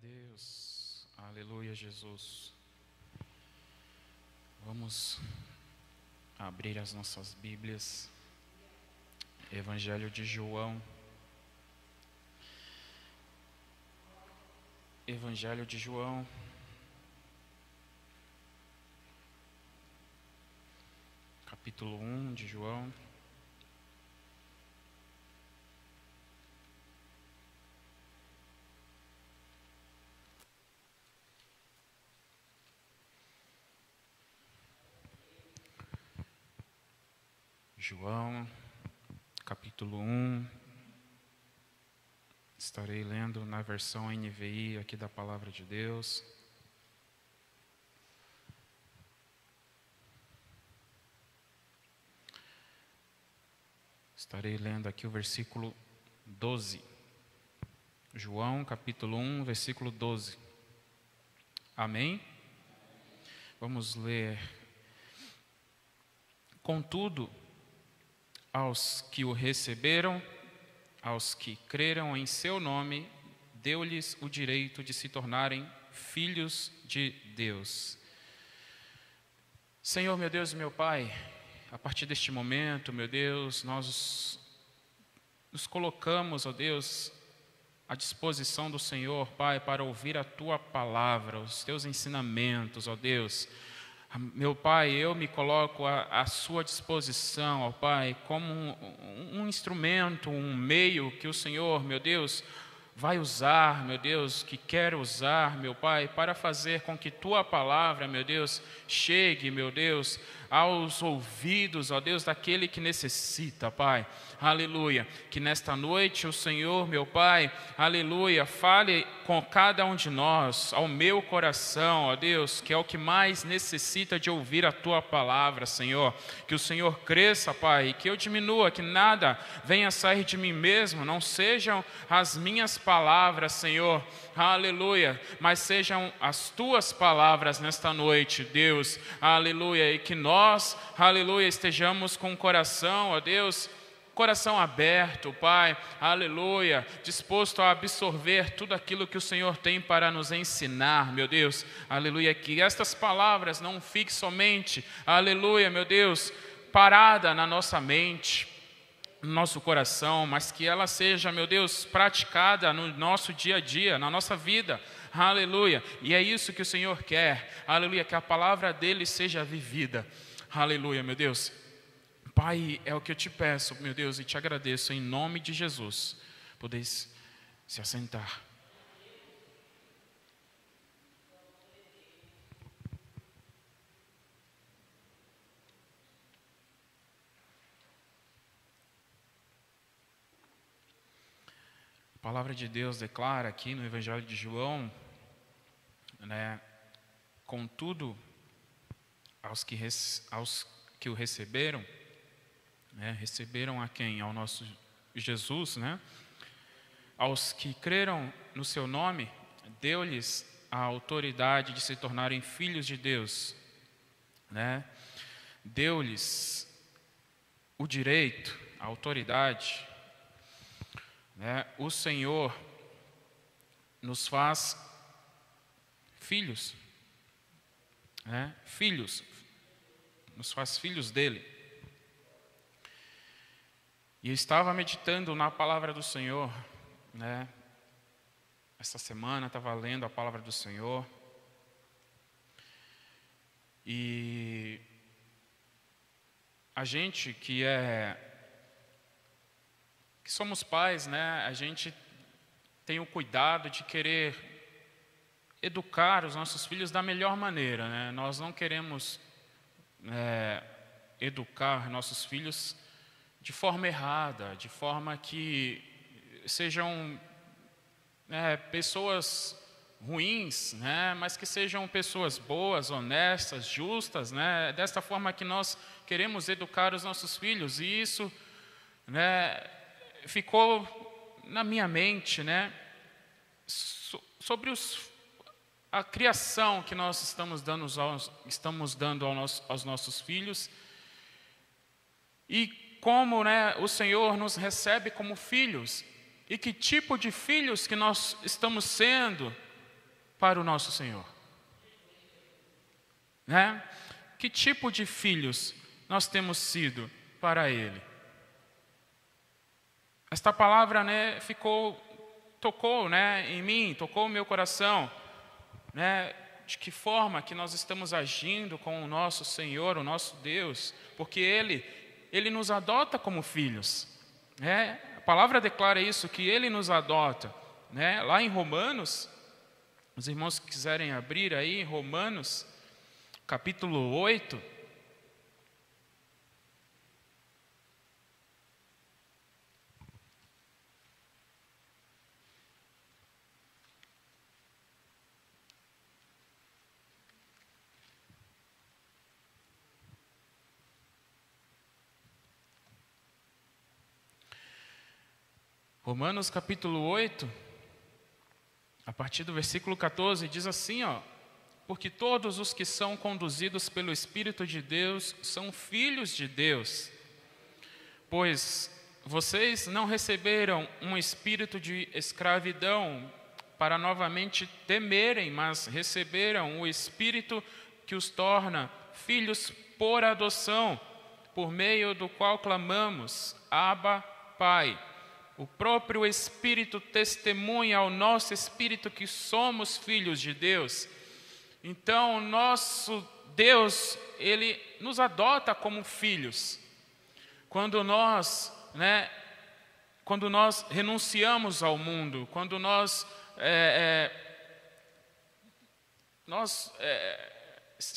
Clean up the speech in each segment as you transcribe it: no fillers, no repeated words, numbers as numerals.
Deus, aleluia, Jesus. Vamos abrir as nossas Bíblias. Evangelho de João. Evangelho de João. Capítulo 1 de João. João, capítulo 1, estarei lendo na versão NVI aqui da Palavra de Deus. Estarei lendo aqui o versículo 12. João, capítulo 1, versículo 12. Amém? Vamos ler. Contudo, aos que o receberam, aos que creram em seu nome, deu-lhes o direito de se tornarem filhos de Deus. Senhor, meu Deus e meu Pai, a partir deste momento, meu Deus, nós nos colocamos, ó Deus, à disposição do Senhor, Pai, para ouvir a Tua palavra, os Teus ensinamentos, ó Deus. Meu Pai, eu me coloco à sua disposição, ó Pai, como um instrumento, um meio que o Senhor, meu Deus, vai usar, meu Deus, que quer usar, meu Pai, para fazer com que Tua palavra, meu Deus, chegue, meu Deus, aos ouvidos, ó Deus, daquele que necessita, Pai. Aleluia. Que nesta noite o Senhor, meu Pai, aleluia, fale com cada um de nós, ao meu coração, ó Deus, que é o que mais necessita de ouvir a Tua palavra, Senhor. Que o Senhor cresça, Pai, e que eu diminua, que nada venha sair de mim mesmo, não sejam as minhas palavras, Senhor, aleluia, mas sejam as Tuas palavras nesta noite, Deus, aleluia, e que nós, aleluia, estejamos com o coração, ó Deus, coração aberto, Pai, aleluia, disposto a absorver tudo aquilo que o Senhor tem para nos ensinar, meu Deus, aleluia, que estas palavras não fiquem somente, aleluia, meu Deus, parada na nossa mente, no nosso coração, mas que ela seja, meu Deus, praticada no nosso dia a dia, na nossa vida, aleluia, e é isso que o Senhor quer, aleluia, que a palavra dele seja vivida, aleluia, meu Deus. Pai, é o que eu te peço, meu Deus, e te agradeço em nome de Jesus. Podeis se assentar. A palavra de Deus declara aqui no Evangelho de João, contudo, aos que o receberam, receberam a quem? Ao nosso Jesus, aos que creram no seu nome, deu-lhes a autoridade de se tornarem filhos de Deus, deu-lhes o direito, a autoridade, o Senhor nos faz filhos, filhos, nos faz filhos dele. E eu estava meditando na palavra do Senhor, essa semana estava lendo a palavra do Senhor, e a gente que somos pais, a gente tem o cuidado de querer educar os nossos filhos da melhor maneira, Nós não queremos educar nossos filhos de forma errada, de forma que sejam pessoas ruins, mas que sejam pessoas boas, honestas, justas, desta forma que nós queremos educar os nossos filhos, e isso ficou na minha mente, sobre a criação que nós estamos dando aos nossos filhos, e como o Senhor nos recebe como filhos, e que tipo de filhos que nós estamos sendo, para o nosso Senhor? Né? Que tipo de filhos nós temos sido para Ele? Esta palavra, né, tocou, né, em mim, tocou o meu coração, né? De que forma que nós estamos agindo com o nosso Senhor, o nosso Deus, porque Ele nos adota como filhos, né? A palavra declara isso, que Ele nos adota, né? Lá em Romanos, os irmãos que quiserem abrir aí, Romanos, capítulo 8, Romanos capítulo 8, a partir do versículo 14, diz assim, ó: porque todos os que são conduzidos pelo Espírito de Deus são filhos de Deus. Pois vocês não receberam um espírito de escravidão para novamente temerem, mas receberam o Espírito que os torna filhos por adoção, por meio do qual clamamos, Abba, Pai. O próprio Espírito testemunha ao nosso espírito que somos filhos de Deus. Então, o nosso Deus, Ele nos adota como filhos. Quando nós renunciamos ao mundo, quando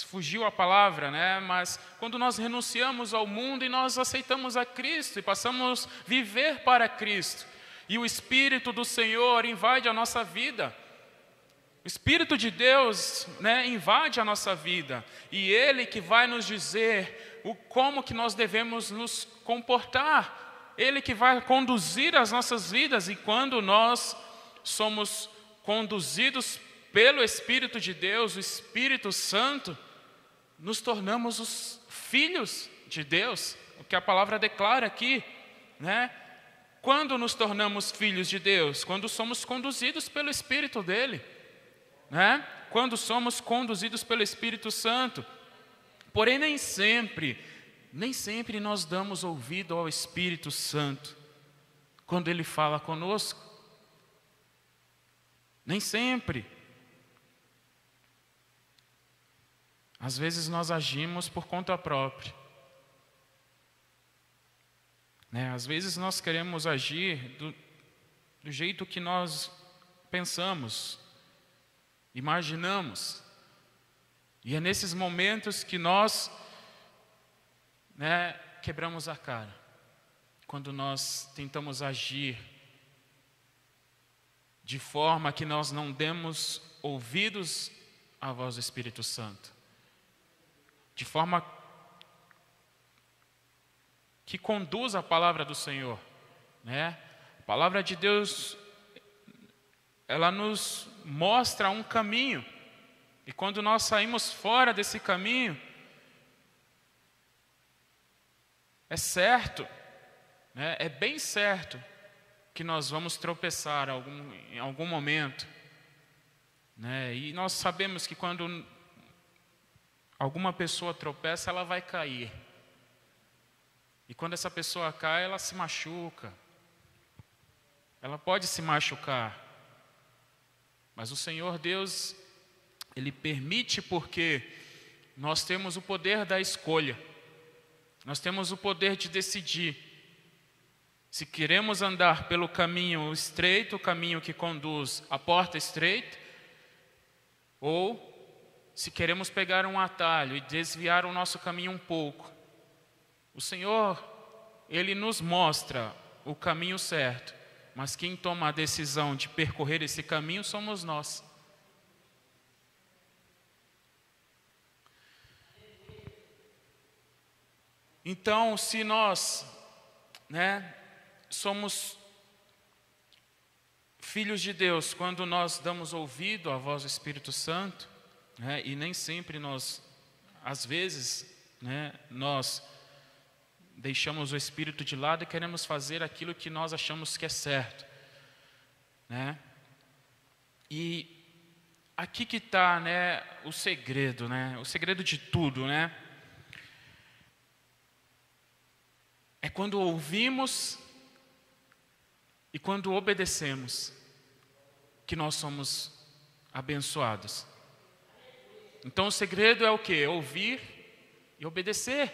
fugiu a palavra, né? Mas quando nós renunciamos ao mundo e nós aceitamos a Cristo e passamos a viver para Cristo, e o Espírito do Senhor invade a nossa vida, o Espírito de Deus, né, invade a nossa vida, e Ele que vai nos dizer como que nós devemos nos comportar, Ele que vai conduzir as nossas vidas, e quando nós somos conduzidos pelo Espírito de Deus, o Espírito Santo, nos tornamos os filhos de Deus, o que a palavra declara aqui, né? Quando nos tornamos filhos de Deus? Quando somos conduzidos pelo Espírito dele, né? Quando somos conduzidos pelo Espírito Santo. Porém, nem sempre nós damos ouvido ao Espírito Santo quando ele fala conosco. Nem sempre. Às vezes nós agimos por conta própria, né? Às vezes nós queremos agir do jeito que nós pensamos, imaginamos. E é nesses momentos que nós, né, quebramos a cara. Quando nós tentamos agir de forma que nós não demos ouvidos à voz do Espírito Santo. De forma que conduz a palavra do Senhor, né? A palavra de Deus, ela nos mostra um caminho, e quando nós saímos fora desse caminho, é certo, né? É bem certo que nós vamos tropeçar em algum momento, né? E nós sabemos que quando alguma pessoa tropeça, ela vai cair. E quando essa pessoa cai, ela se machuca. Ela pode se machucar. Mas o Senhor Deus, Ele permite, porque nós temos o poder da escolha. Nós temos o poder de decidir se queremos andar pelo caminho estreito, o caminho que conduz à porta estreita, ou se queremos pegar um atalho e desviar o nosso caminho um pouco. O Senhor, Ele nos mostra o caminho certo, mas quem toma a decisão de percorrer esse caminho somos nós. Então, se nós, né, somos filhos de Deus, quando nós damos ouvido à voz do Espírito Santo, né, e nem sempre às vezes, né, nós deixamos o Espírito de lado e queremos fazer aquilo que nós achamos que é certo, né? E aqui que está, né, o segredo, né? O segredo de tudo, né? É quando ouvimos e quando obedecemos que nós somos abençoados. Então o segredo é o quê? Ouvir e obedecer.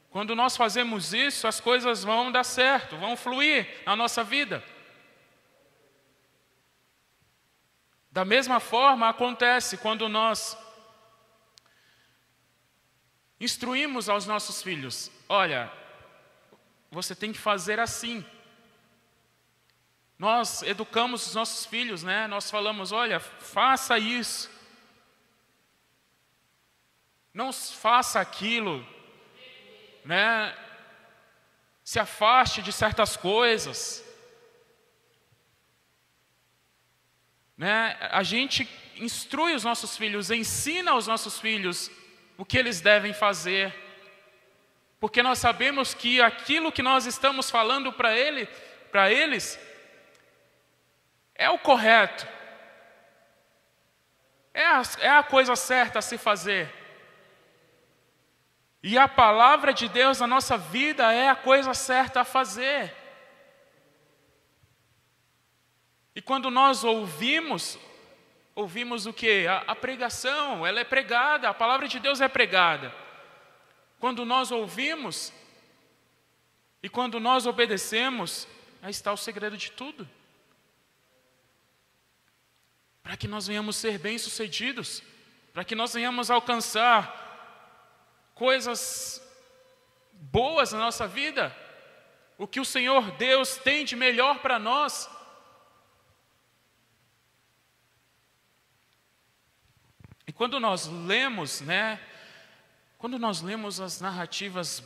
Quando nós fazemos isso, as coisas vão dar certo, vão fluir na nossa vida. Da mesma forma acontece quando nós instruímos aos nossos filhos: olha, você tem que fazer assim. Nós educamos os nossos filhos, né? Nós falamos: olha, faça isso. Não faça aquilo, né? Se afaste de certas coisas, né? A gente instrui os nossos filhos, ensina aos nossos filhos o que eles devem fazer, porque nós sabemos que aquilo que nós estamos falando para eles é o correto, é a coisa certa a se fazer. E a palavra de Deus na nossa vida é a coisa certa a fazer. E quando nós ouvimos o quê? A pregação, ela é pregada, a palavra de Deus é pregada. Quando nós ouvimos e quando nós obedecemos, aí está o segredo de tudo. Para que nós venhamos ser bem-sucedidos, para que nós venhamos alcançar coisas boas na nossa vida, o que o Senhor Deus tem de melhor para nós. E quando nós lemos, né, quando nós lemos as narrativas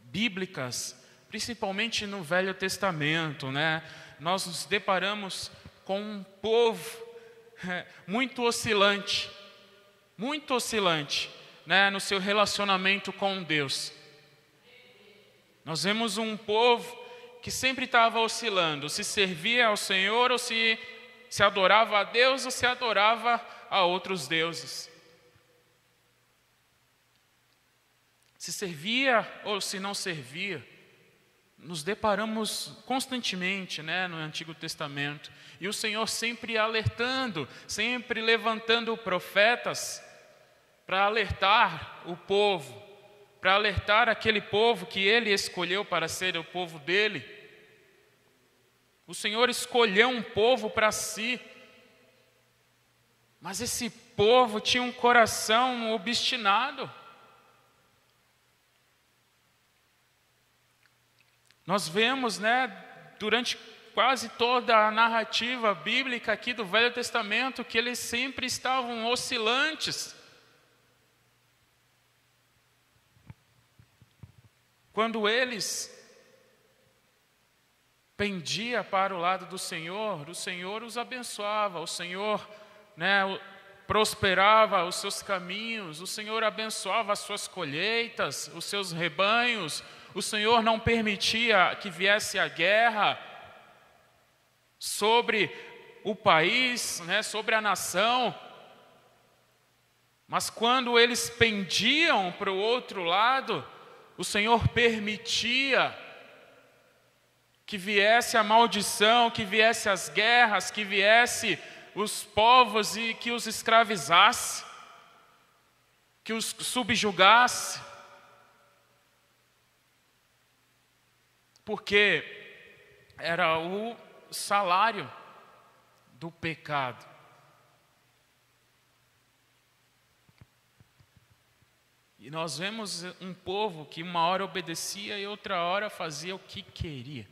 bíblicas, principalmente no Velho Testamento, né, nós nos deparamos com um povo muito oscilante, né, no seu relacionamento com Deus. Nós vemos um povo que sempre estava oscilando, se servia ao Senhor ou se adorava a Deus ou se adorava a outros deuses. Se servia ou se não servia. Nos deparamos constantemente, né, no Antigo Testamento. E o Senhor sempre alertando, sempre levantando profetas para alertar o povo, para alertar aquele povo que Ele escolheu para ser o povo dEle. O Senhor escolheu um povo para si, mas esse povo tinha um coração obstinado. Nós vemos, né, durante quase toda a narrativa bíblica aqui do Velho Testamento, que eles sempre estavam oscilantes. Quando eles pendiam para o lado do Senhor, o Senhor os abençoava, o Senhor, né, prosperava os seus caminhos, o Senhor abençoava as suas colheitas, os seus rebanhos, o Senhor não permitia que viesse a guerra sobre o país, né, sobre a nação. Mas quando eles pendiam para o outro lado, o Senhor permitia que viesse a maldição, que viesse as guerras, que viesse os povos e que os escravizasse, que os subjugasse. Porque era o salário do pecado. E nós vemos um povo que uma hora obedecia e outra hora fazia o que queria.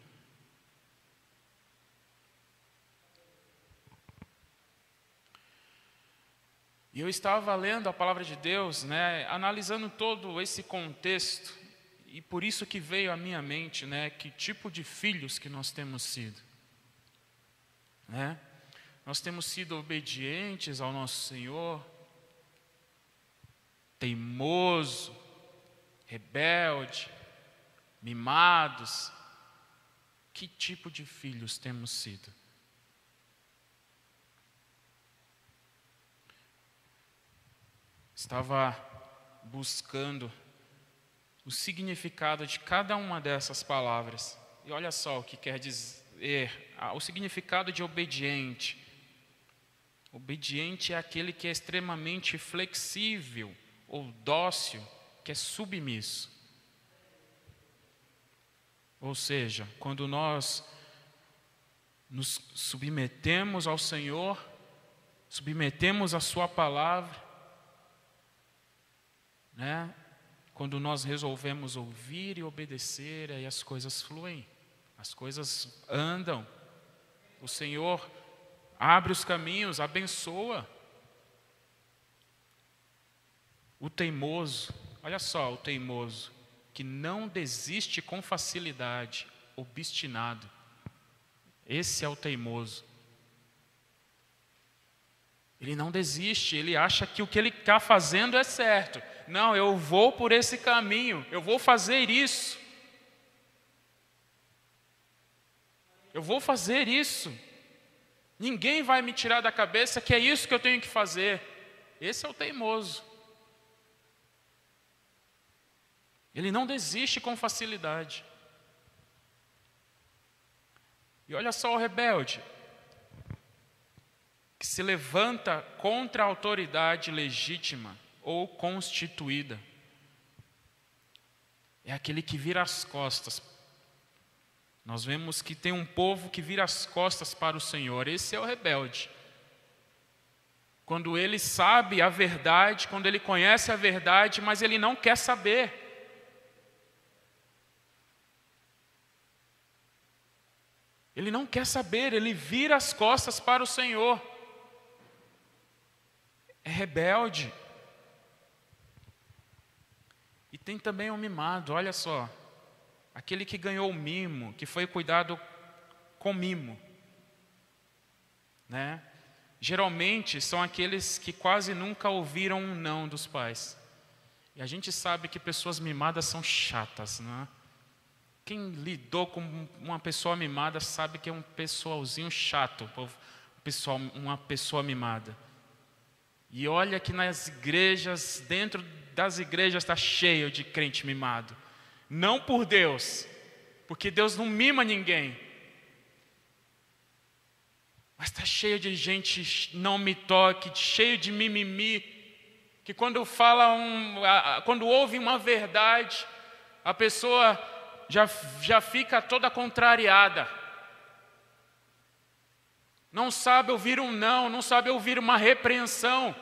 E eu estava lendo a palavra de Deus, né, analisando todo esse contexto, e por isso que veio à minha mente, né, que tipo de filhos que nós temos sido. Né? Nós temos sido obedientes ao nosso Senhor, teimoso, rebelde, mimados. Que tipo de filhos temos sido? estava buscando o significado de cada uma dessas palavras. E olha só o que quer dizer, o significado de obediente. Obediente é aquele que é extremamente flexível ou dócil, que é submisso. Ou seja, quando nós nos submetemos ao Senhor, submetemos a sua palavra, né? Quando nós resolvemos ouvir e obedecer, aí as coisas fluem, as coisas andam. O Senhor abre os caminhos, abençoa. O teimoso, olha só, o teimoso, que não desiste com facilidade, obstinado. Esse é o teimoso. Ele não desiste, ele acha que o que ele está fazendo é certo. Não, eu vou por esse caminho, eu vou fazer isso. Eu vou fazer isso. Ninguém vai me tirar da cabeça que é isso que eu tenho que fazer. Esse é o teimoso. Ele não desiste com facilidade. E olha só o rebelde, que se levanta contra a autoridade legítima ou constituída. É aquele que vira as costas. Nós vemos que tem um povo que vira as costas para o Senhor. Esse é o rebelde. Quando ele sabe a verdade, quando ele conhece a verdade, mas ele não quer saber. Ele não quer saber, ele vira as costas para o Senhor. É rebelde. E tem também o mimado, olha só. Aquele que ganhou o mimo, que foi cuidado com mimo. Né? Geralmente são aqueles que quase nunca ouviram um não dos pais. E a gente sabe que pessoas mimadas são chatas, né? Quem lidou com uma pessoa mimada sabe que é um pessoalzinho chato, uma pessoa mimada. E olha que nas igrejas, dentro das igrejas está cheio de crente mimado. Não por Deus, porque Deus não mima ninguém. Mas está cheio de gente não me toque, cheio de mimimi, que quando ouve uma verdade, a pessoa já fica toda contrariada. Não sabe ouvir um não sabe ouvir uma repreensão.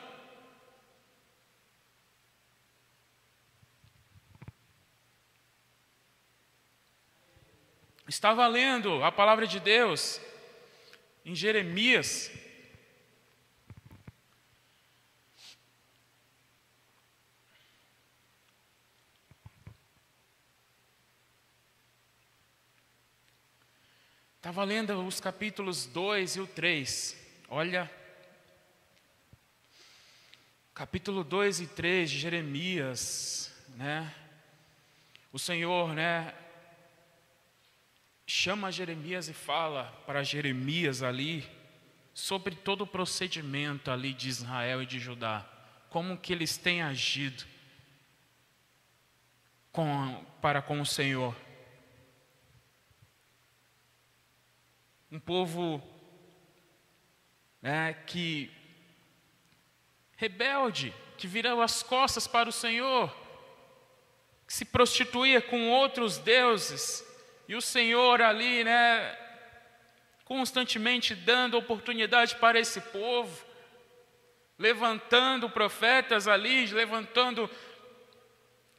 Estava lendo a palavra de Deus em Jeremias. Estava lendo os capítulos 2 e o 3. Olha, capítulo 2 e 3 de Jeremias, né? O Senhor, né, chama Jeremias e fala para Jeremias ali sobre todo o procedimento ali de Israel e de Judá, como que eles têm agido para com o Senhor. Um povo, né, que rebelde, que virou as costas para o Senhor, que se prostituía com outros deuses, e o Senhor ali, né, constantemente dando oportunidade para esse povo, levantando profetas ali, levantando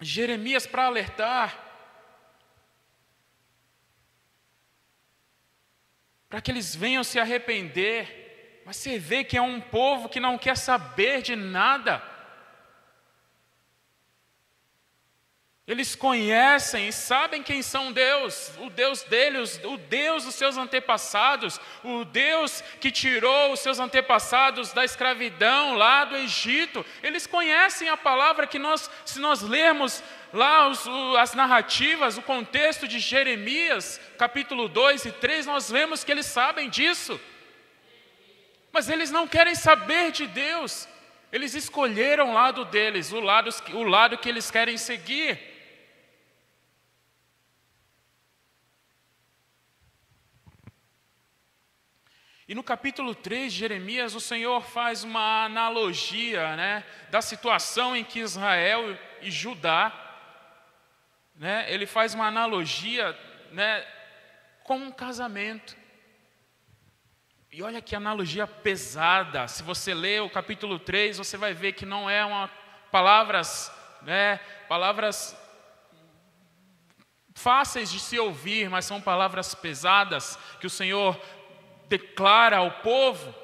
Jeremias para alertar, para que eles venham se arrepender. Mas você vê que é um povo que não quer saber de nada. Eles conhecem e sabem quem são Deus, o Deus deles, o Deus dos seus antepassados, o Deus que tirou os seus antepassados da escravidão lá do Egito. Eles conhecem a palavra que se nós lermos lá as narrativas, o contexto de Jeremias, capítulo 2 e 3, nós vemos que eles sabem disso. Mas eles não querem saber de Deus. Eles escolheram o lado deles, o lado que eles querem seguir. E no capítulo 3 de Jeremias, o Senhor faz uma analogia, da situação em que Israel e Judá, ele faz uma analogia, com um casamento. E olha que analogia pesada. Se você ler o capítulo 3, você vai ver que não é palavras fáceis de se ouvir, mas são palavras pesadas que o Senhor declara ao povo.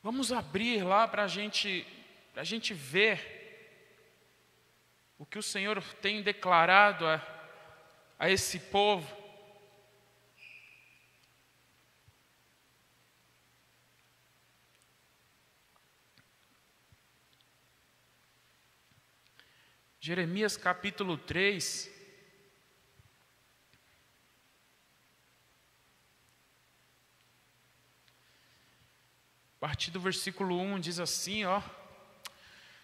Vamos abrir lá para a gente ver o que o Senhor tem declarado a esse povo. Jeremias capítulo 3. A partir do versículo 1 diz assim,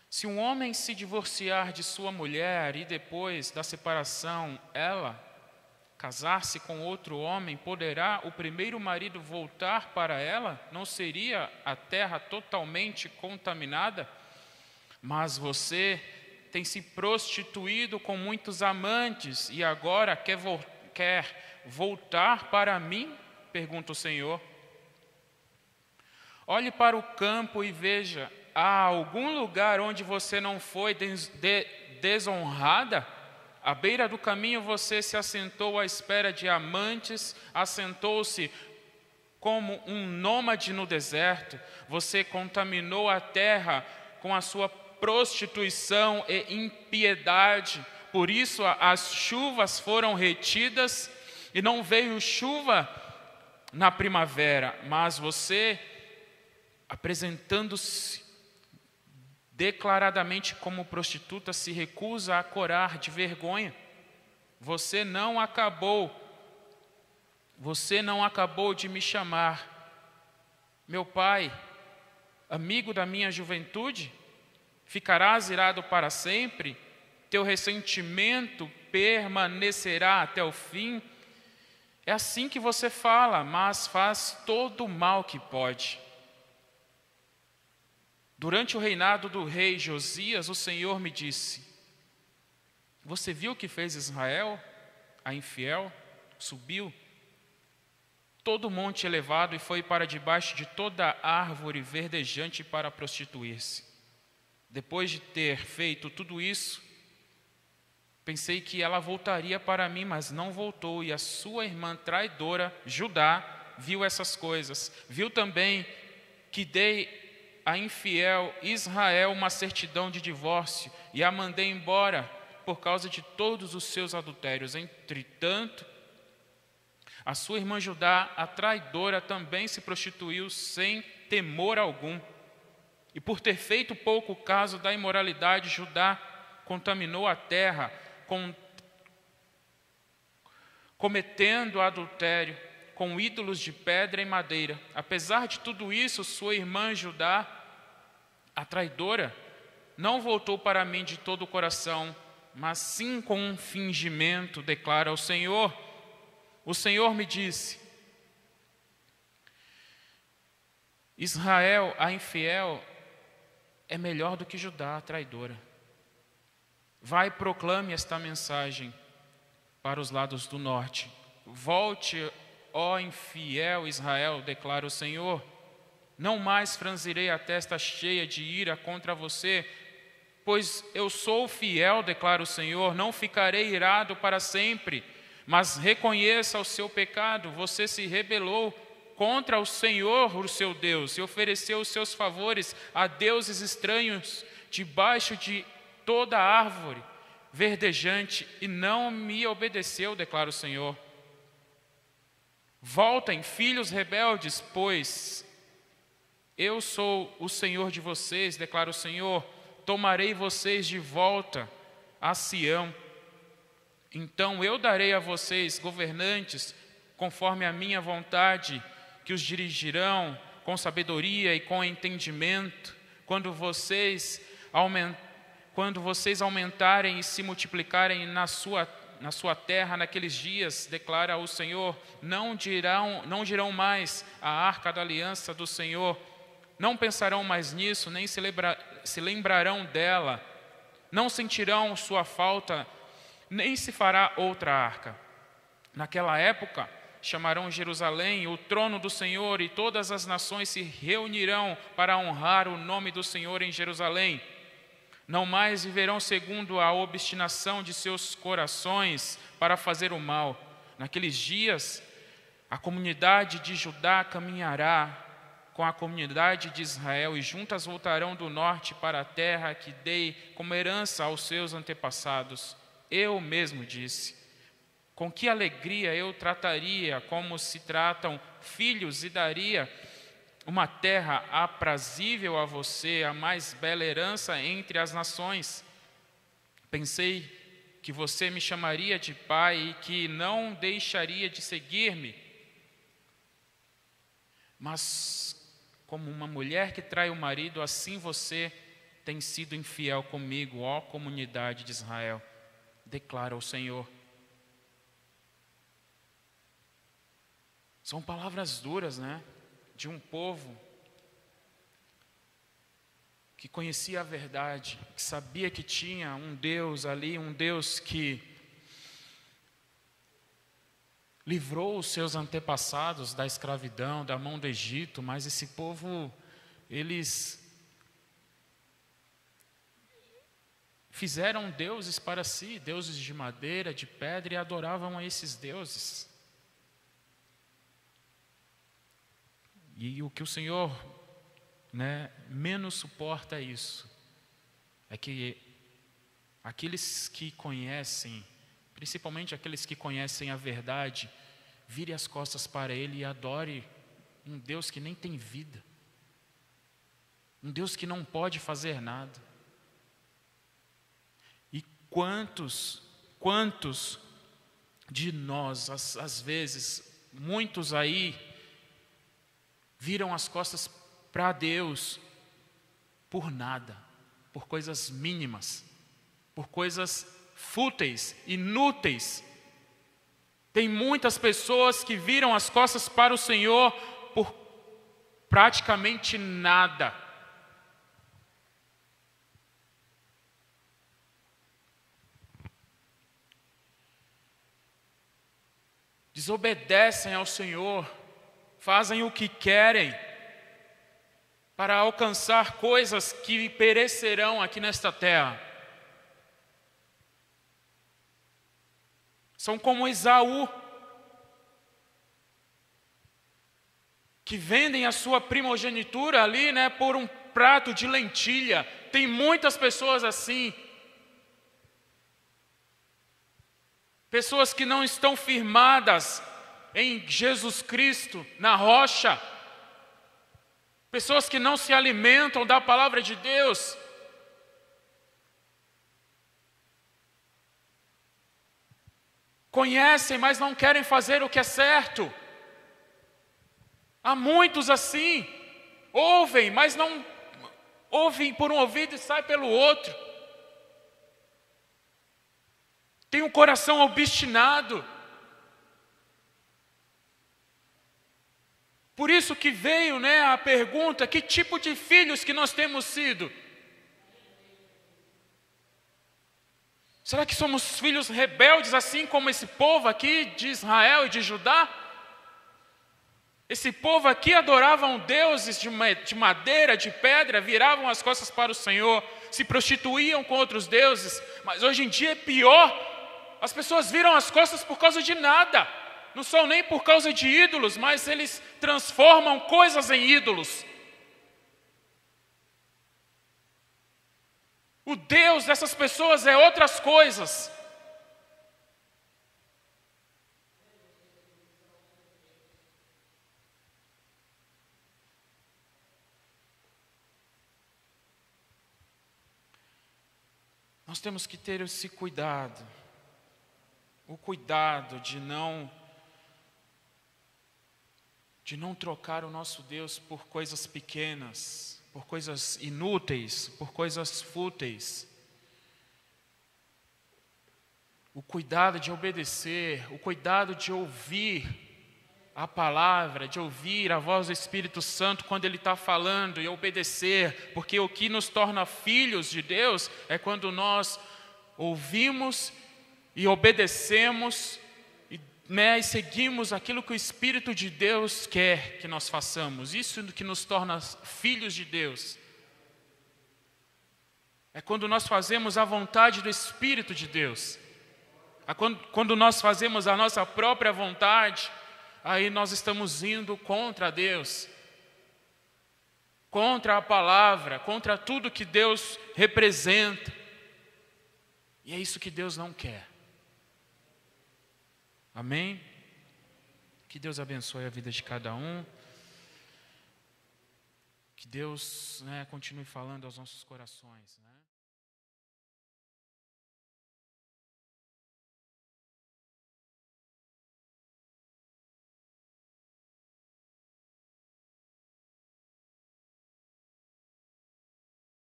se um homem se divorciar de sua mulher e depois da separação ela casar-se com outro homem, poderá o primeiro marido voltar para ela? Não seria a terra totalmente contaminada? Mas você tem se prostituído com muitos amantes e agora quer voltar para mim? Pergunta o Senhor. Olhe para o campo e veja, há algum lugar onde você não foi desonrada? À beira do caminho você se assentou à espera de amantes, assentou-se como um nômade no deserto. Você contaminou a terra com a sua prostituição e impiedade. Por isso as chuvas foram retidas e não veio chuva na primavera. Mas você, apresentando-se declaradamente como prostituta, se recusa a corar de vergonha. Você não acabou de me chamar, meu pai, amigo da minha juventude? Ficarás irado para sempre? Teu ressentimento permanecerá até o fim? É assim que você fala, mas faz todo o mal que pode. Durante o reinado do rei Josias, o Senhor me disse: você viu o que fez Israel, a infiel? Subiu todo o monte elevado e foi para debaixo de toda árvore verdejante para prostituir-se. Depois de ter feito tudo isso, pensei que ela voltaria para mim, mas não voltou. E a sua irmã traidora, Judá, viu essas coisas. Viu também que dei a infiel Israel uma certidão de divórcio e a mandei embora por causa de todos os seus adultérios. Entretanto, a sua irmã Judá, a traidora, também se prostituiu sem temor algum. E por ter feito pouco caso da imoralidade, Judá contaminou a terra, cometendo adultério com ídolos de pedra e madeira. Apesar de tudo isso, sua irmã Judá, a traidora, não voltou para mim de todo o coração, mas sim com um fingimento, declara o Senhor. O Senhor me disse: Israel, a infiel, é melhor do que Judá, a traidora. Vai e proclame esta mensagem para os lados do norte. Volte, ó infiel Israel, declara o Senhor. Não mais franzirei a testa cheia de ira contra você, pois eu sou fiel, declara o Senhor. Não ficarei irado para sempre, mas reconheça o seu pecado. Você se rebelou contra o Senhor, o seu Deus, e ofereceu os seus favores a deuses estranhos debaixo de toda árvore verdejante e não me obedeceu, declara o Senhor. Voltem, filhos rebeldes, pois eu sou o Senhor de vocês, declara o Senhor. Tomarei vocês de volta a Sião. Então eu darei a vocês governantes conforme a minha vontade, que os dirigirão com sabedoria e com entendimento, quando vocês aumentarem e se multiplicarem na sua terra naqueles dias, declara o Senhor, não dirão mais a arca da aliança do Senhor, não pensarão mais nisso, nem se lembrarão dela, não sentirão sua falta, nem se fará outra arca. Naquela época, chamarão Jerusalém o trono do Senhor, e todas as nações se reunirão para honrar o nome do Senhor em Jerusalém. Não mais viverão segundo a obstinação de seus corações para fazer o mal. Naqueles dias, a comunidade de Judá caminhará com a comunidade de Israel, e juntas voltarão do norte para a terra que dei como herança aos seus antepassados. Eu mesmo disse: com que alegria eu trataria como se tratam filhos, e daria uma terra aprazível a você, a mais bela herança entre as nações. Pensei que você me chamaria de pai e que não deixaria de seguir-me. Mas, como uma mulher que trai o marido, assim você tem sido infiel comigo, ó comunidade de Israel, declara o Senhor. São palavras duras, né? De um povo que conhecia a verdade, que sabia que tinha um Deus ali, um Deus que livrou os seus antepassados da escravidão, da mão do Egito, mas esse povo, eles fizeram deuses para si, deuses de madeira, de pedra, e adoravam a esses deuses. E o que o Senhor, menos suporta é isso. É que aqueles que conhecem, principalmente aqueles que conhecem a verdade, virem as costas para Ele e adore um Deus que nem tem vida. Um Deus que não pode fazer nada. E quantos de nós, às vezes, muitos aí, viram as costas para Deus por nada, por coisas mínimas, por coisas fúteis, inúteis. Tem muitas pessoas que viram as costas para o Senhor por praticamente nada. Desobedecem ao Senhor, fazem o que querem para alcançar coisas que perecerão aqui nesta terra. São como Esaú, que vendem a sua primogenitura ali, por um prato de lentilha. Tem muitas pessoas assim. Pessoas que não estão firmadas em Jesus Cristo, na rocha. Pessoas que não se alimentam da palavra de Deus. Conhecem, mas não querem fazer o que é certo. Há muitos assim. Ouvem, mas não ouvem por um ouvido e saem pelo outro. Tem um coração obstinado. Por isso que veio, a pergunta: que tipo de filhos que nós temos sido? Será que somos filhos rebeldes, assim como esse povo aqui de Israel e de Judá? Esse povo aqui adoravam deuses de madeira, de pedra, viravam as costas para o Senhor, se prostituíam com outros deuses, mas hoje em dia é pior. As pessoas viram as costas por causa de nada. Não são nem por causa de ídolos, mas eles transformam coisas em ídolos. O Deus dessas pessoas é outras coisas. Nós temos que ter esse cuidado. O cuidado de não de não trocar o nosso Deus por coisas pequenas, por coisas inúteis, por coisas fúteis. O cuidado de obedecer, o cuidado de ouvir a palavra, de ouvir a voz do Espírito Santo quando Ele está falando e obedecer, porque o que nos torna filhos de Deus é quando nós ouvimos e obedecemos e seguimos aquilo que o Espírito de Deus quer que nós façamos. Isso que nos torna filhos de Deus. É quando nós fazemos a vontade do Espírito de Deus. Quando nós fazemos a nossa própria vontade, aí nós estamos indo contra Deus, contra a palavra, contra tudo que Deus representa. E é isso que Deus não quer. Amém? Que Deus abençoe a vida de cada um. Que Deus continue falando aos nossos corações.